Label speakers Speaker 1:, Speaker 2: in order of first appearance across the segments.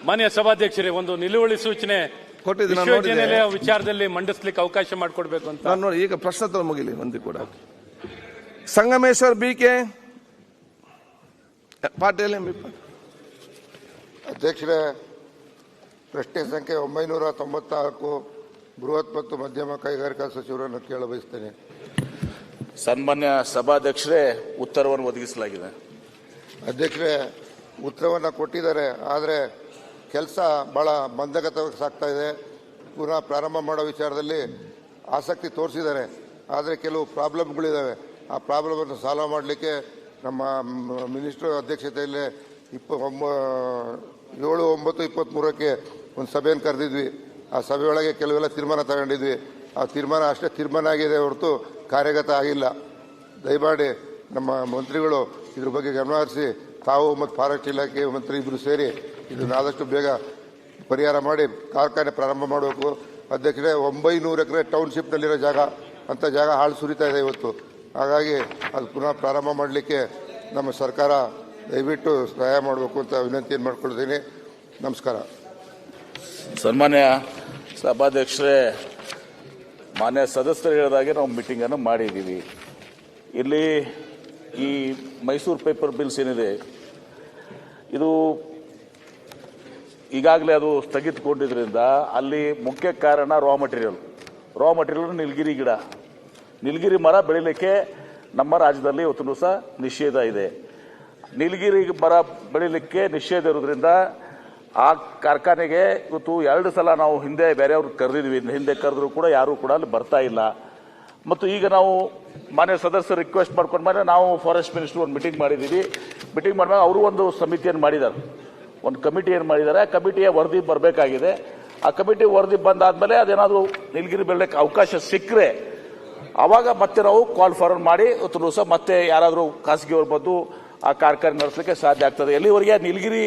Speaker 1: ಮಾನ್ಯ ಸಭಾಧ್ಯಕ್ಷರೇ, ಒಂದು ನಿಲುವಳಿ ಸೂಚನೆ ವಿಶ್ವವಿದ್ಯಾನಿಲಯ ವಿಚಾರದಲ್ಲಿ ಮಂಡಿಸ್ಲಿಕ್ಕೆ ಅವಕಾಶ ಮಾಡಿಕೊಡ್ಬೇಕು ಅಂತ
Speaker 2: ನಾನು ನೋಡಿ. ಈಗ ಪ್ರಶ್ನೋತ್ತರ ಮುಗಿಲಿ ಒಂದು ಕೂಡ. ಸಂಗಮೇಶ್ವರ್ BK ಪಾಟೀಲ್
Speaker 3: ಅಧ್ಯಕ್ಷರೇ, ಪ್ರಶ್ನೆ ಸಂಖ್ಯೆ 994 ಬೃಹತ್ ಮತ್ತು ಮಧ್ಯಮ ಕೈಗಾರಿಕಾ ಸಚಿವರನ್ನು ಕೇಳ ಬಯಸ್ತೇನೆ.
Speaker 4: ಸನ್ಮಾನ್ಯ ಸಭಾಧ್ಯಕ್ಷರೇ, ಉತ್ತರವನ್ನು ಒದಗಿಸಲಾಗಿದೆ.
Speaker 3: ಅಧ್ಯಕ್ಷರೇ, ಉತ್ತರವನ್ನು ಕೊಟ್ಟಿದ್ದಾರೆ. ಆದರೆ ಕೆಲಸ ಬಹಳ ಮಂದಗತವಾಗಿ ಸಾಗ್ತಾ ಇದೆ. ಪುನಃ ಪ್ರಾರಂಭ ಮಾಡೋ ವಿಚಾರದಲ್ಲಿ ಆಸಕ್ತಿ ತೋರಿಸಿದ್ದಾರೆ. ಆದರೆ ಕೆಲವು ಪ್ರಾಬ್ಲಮ್ಗಳಿದ್ದಾವೆ. ಆ ಪ್ರಾಬ್ಲಮನ್ನು ಸಾಲ್ವ್ ಮಾಡಲಿಕ್ಕೆ ನಮ್ಮ ಮಿನಿಸ್ಟರ್ ಅಧ್ಯಕ್ಷತೆಯಲ್ಲಿ 7/9/23ಕ್ಕೆ ಒಂದು ಸಭೆಯನ್ನು ಕರೆದಿದ್ವಿ. ಆ ಸಭೆಯೊಳಗೆ ಕೆಲವೆಲ್ಲ ತೀರ್ಮಾನ ತಗೊಂಡಿದ್ವಿ. ಆ ತೀರ್ಮಾನ ಅಷ್ಟೇ ತೀರ್ಮಾನ ಆಗಿದೆ ಹೊರತು ಕಾರ್ಯಗತ ಆಗಿಲ್ಲ. ದಯಮಾಡಿ ನಮ್ಮ ಮಂತ್ರಿಗಳು ಇದ್ರ ಬಗ್ಗೆ ಗಮನಹರಿಸಿ ತಾವು ಮತ್ತು ಫಾರೆಸ್ಟ್ ಇಲಾಖೆ ಮಂತ್ರಿ ಇಬ್ಬರು ಸೇರಿ ಇದನ್ನು ಆದಷ್ಟು ಬೇಗ ಪರಿಹಾರ ಮಾಡಿ ಕಾರ್ಖಾನೆ ಪ್ರಾರಂಭ ಮಾಡಬೇಕು. ಅಧ್ಯಕ್ಷರೇ, 900 ಎಕರೆ ಟೌನ್ಶಿಪ್ನಲ್ಲಿರೋ ಜಾಗ ಅಂತ ಜಾಗ ಹಾಳು ಸುರಿತಾ ಇದೆ ಇವತ್ತು. ಹಾಗಾಗಿ ಅದು ಪುನಃ ಪ್ರಾರಂಭ ಮಾಡಲಿಕ್ಕೆ ನಮ್ಮ ಸರ್ಕಾರ ದಯವಿಟ್ಟು ಸಹಾಯ ಮಾಡಬೇಕು ಅಂತ ವಿನಂತಿಯನ್ನು ಮಾಡ್ಕೊಳ್ತೀನಿ. ನಮಸ್ಕಾರ.
Speaker 4: ಸನ್ಮಾನ್ಯ ಸಭಾಧ್ಯಕ್ಷರೇ, ಮಾನ್ಯ ಸದಸ್ಯರು ಹೇಳಿದಾಗೆ ನಾವು ಮೀಟಿಂಗನ್ನು ಮಾಡಿದ್ದೀವಿ. ಇಲ್ಲಿ ಈ ಮೈಸೂರು ಪೇಪರ್ ಬಿಲ್ಸ್ ಏನಿದೆ, ಇದು ಈಗಾಗಲೇ ಅದು ಸ್ಥಗಿತಗೊಂಡಿದ್ದರಿಂದ ಅಲ್ಲಿ ಮುಖ್ಯ ಕಾರಣ ರಾ ಮಟೀರಿಯಲ್ ನೀಲಗಿರಿ ಗಿಡ, ನೀಲಗಿರಿ ಮರ ಬೆಳಿಲಿಕ್ಕೆ ನಮ್ಮ ರಾಜ್ಯದಲ್ಲಿ ಇವತ್ತು ಸಹ ನಿಷೇಧ ಇದೆ. ನೀಲಗಿರಿ ಮರ ಬೆಳಿಲಿಕ್ಕೆ ನಿಷೇಧ ಇರೋದ್ರಿಂದ ಆ ಕಾರ್ಖಾನೆಗೆ ಇವತ್ತು 2 ಸಲ ನಾವು ಹಿಂದೆ ಬೇರೆಯವ್ರು ಕರೆದಿದ್ವಿ. ಹಿಂದೆ ಕರೆದ್ರು ಕೂಡ ಯಾರೂ ಕೂಡ ಅಲ್ಲಿ ಬರ್ತಾ ಇಲ್ಲ. ಮತ್ತು ಈಗ ನಾವು ಮಾನ್ಯ ಸದಸ್ಯರು ರಿಕ್ವೆಸ್ಟ್ ಮಾಡ್ಕೊಂಡ ಮೇಲೆ ನಾವು ಫಾರೆಸ್ಟ್ ಮಿನಿಸ್ಟರ್ ಒಂದು ಮೀಟಿಂಗ್ ಮಾಡಿದ್ದೀವಿ. ಮೀಟಿಂಗ್ ಮಾಡಿದಾಗ ಅವರು ಒಂದು ಸಮಿತಿಯನ್ನು ಮಾಡಿದ್ದಾರೆ, ಒಂದು ಕಮಿಟಿಯನ್ನು ಮಾಡಿದ್ದಾರೆ. ಆ ಕಮಿಟಿಯ ವರದಿ ಬರಬೇಕಾಗಿದೆ. ಆ ಕಮಿಟಿ ವರದಿ ಬಂದಾದ್ಮೇಲೆ ಅದೇನಾದರೂ ನೀಲಗಿರಿ ಬೆಳಕ್ಕೆ ಅವಕಾಶ ಸಿಕ್ಕರೆ ಆವಾಗ ಮತ್ತೆ ನಾವು ಕಾಲ್ ಫಾರ್ವರ್ಡ್ ಮಾಡಿ ಇವತ್ತು ಸಹ ಮತ್ತೆ ಯಾರಾದರೂ ಖಾಸಗಿಯವರು ಬಂದು ಆ ಕಾರ್ಖಾನೆ ನಡೆಸಲಿಕ್ಕೆ ಸಾಧ್ಯ ಆಗ್ತದೆ. ಎಲ್ಲಿವರೆಗೆ ನೀಲಗಿರಿ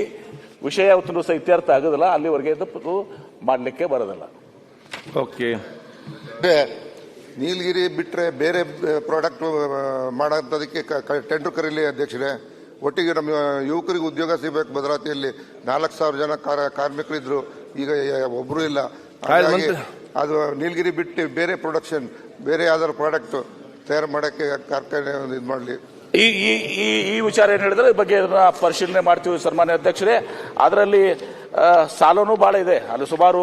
Speaker 4: ವಿಷಯ ಇವತ್ತು ಸಹ ಇತ್ಯರ್ಥ ಆಗೋದಿಲ್ಲ, ಅಲ್ಲಿವರೆಗೆ ಮಾಡಲಿಕ್ಕೆ ಬರೋದಿಲ್ಲ.
Speaker 2: ಓಕೆ.
Speaker 3: ನೀಲಗಿರಿ ಬಿಟ್ಟರೆ ಬೇರೆ ಪ್ರಾಡಕ್ಟ್ ಮಾಡೋಂಥದಕ್ಕೆ ಟೆಂಡರ್ ಕರೀಲಿ ಅಧ್ಯಕ್ಷರೇ. ಒಟ್ಟಿಗೆ ನಮ್ಮ ಯುವಕರಿಗೆ ಉದ್ಯೋಗ ಸಿಗಬೇಕು. ಭದ್ರಾವತಿಯಲ್ಲಿ 4,000 ಜನ ಕಾರ್ಮಿಕರಿದ್ರು, ಈಗ ಒಬ್ಬರು ಇಲ್ಲ. ಅದು ನೀಲಗಿರಿ ಬಿಟ್ಟು ಬೇರೆ ಪ್ರೊಡಕ್ಷನ್, ಬೇರೆ ಯಾವ್ದಾದ್ರು ಪ್ರಾಡಕ್ಟ್ ತಯಾರು ಮಾಡೋಕ್ಕೆ ಕಾರ್ಖಾನೆ ಇದು ಮಾಡಲಿ.
Speaker 4: ಈ ವಿಚಾರ ಏನು ಹೇಳಿದ್ರೆ ಈ ಬಗ್ಗೆ ಪರಿಶೀಲನೆ ಮಾಡ್ತೀವಿ ಸನ್ಮಾನ್ಯ ಅಧ್ಯಕ್ಷರೇ. ಅದರಲ್ಲಿ ಸಾಲನೂ ಭಾಳ ಇದೆ. ಅಲ್ಲಿ ಸುಮಾರು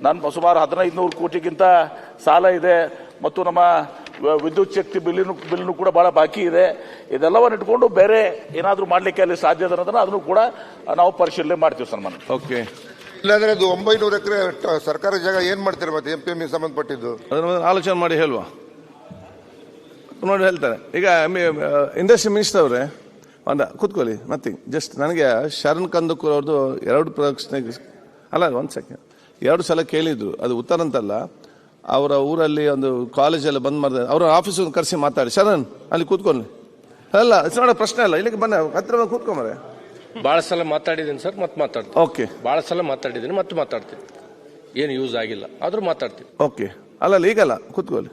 Speaker 4: 1,500 ಕೋಟಿಗಿಂತ ಸಾಲ ಇದೆ. ಮತ್ತು ನಮ್ಮ ವಿದ್ಯುತ್ ಶಕ್ತಿ ಬಿಲ್ನು ಕೂಡ ಬಹಳ ಬಾಕಿ ಇದೆ. ಇದೆಲ್ಲವನ್ನು ಇಟ್ಕೊಂಡು ಬೇರೆ ಏನಾದರೂ ಮಾಡಲಿಕ್ಕೆ ಅಲ್ಲಿ ಸಾಧ್ಯ ಇದೆ ಅನ್ನೋದನ್ನ ಅದನ್ನು ಕೂಡ ನಾವು ಪರಿಶೀಲನೆ ಮಾಡ್ತೀವಿ ಸನ್ಮಾನ್ಯ.
Speaker 3: ಓಕೆ. ಇಲ್ಲಾಂದ್ರೆ ಅದು 900 ಎಕರೆ ಸರ್ಕಾರಿ ಜಾಗ ಏನ್ ಮಾಡ್ತೀರಾ ಮತ್ತೆ MPME ಸಂಬಂಧಪಟ್ಟಿದ್ದು?
Speaker 2: ಅದನ್ನ ಆಲೋಚನೆ ಮಾಡಿ ಹೇಳುವ ನೋಡಿ ಹೇಳ್ತಾರೆ. ಈಗ ಇಂಡಸ್ಟ್ರಿ ಮಿನಿಸ್ಟರ್ ಅವರೇ ಕೂತ್ಕೊಳ್ಳಿ. ನಥಿಂಗ್, ಜಸ್ಟ್ ನನಗೆ ಶರಣ್ ಕಂದಕೂರ್ ಅವ್ರದ್ದು 2 ಪ್ರಶ್ನೆ ಅಲ್ಲ, 1 ಸೆಕೆಂಡ್, 2 ಸಲ ಕೇಳಿದ್ರು. ಅದು ಉತ್ತರ ಅಂತಲ್ಲ, ಅವರ ಊರಲ್ಲಿ ಒಂದು ಕಾಲೇಜಲ್ಲಿ ಬಂದ್ ಮಾಡಿದ್ರೆ ಅವರ ಆಫೀಸ್ ಕರೆಸಿ ಮಾತಾಡಿ. ಶರಣ್ ಅಲ್ಲಿ ಕೂತ್ಕೊಳ್ಳಿ. ಅಲ್ಲ ನೋಡೋ ಪ್ರಶ್ನೆ ಅಲ್ಲ, ಇಲ್ಲಿಗೆ ಬನ್ನಿ, ಹತ್ರ ಕೂತ್ಕೊಂಬರೆ.
Speaker 5: ಭಾಳ ಸಲ ಮಾತಾಡಿದ್ದೀನಿ ಸರ್, ಮತ್ತೆ ಮಾತಾಡ್ತೀನಿ.
Speaker 2: ಓಕೆ.
Speaker 5: ಭಾಳ ಸಲ ಮಾತಾಡಿದ್ದೀನಿ, ಮತ್ತೆ ಮಾತಾಡ್ತೀನಿ. ಏನು ಯೂಸ್ ಆಗಿಲ್ಲ ಆದ್ರೂ ಮಾತಾಡ್ತೀನಿ.
Speaker 2: ಓಕೆ. ಅಲ್ಲ ಈಗಲ್ಲ, ಕೂತ್ಕೊಳ್ಳಿ.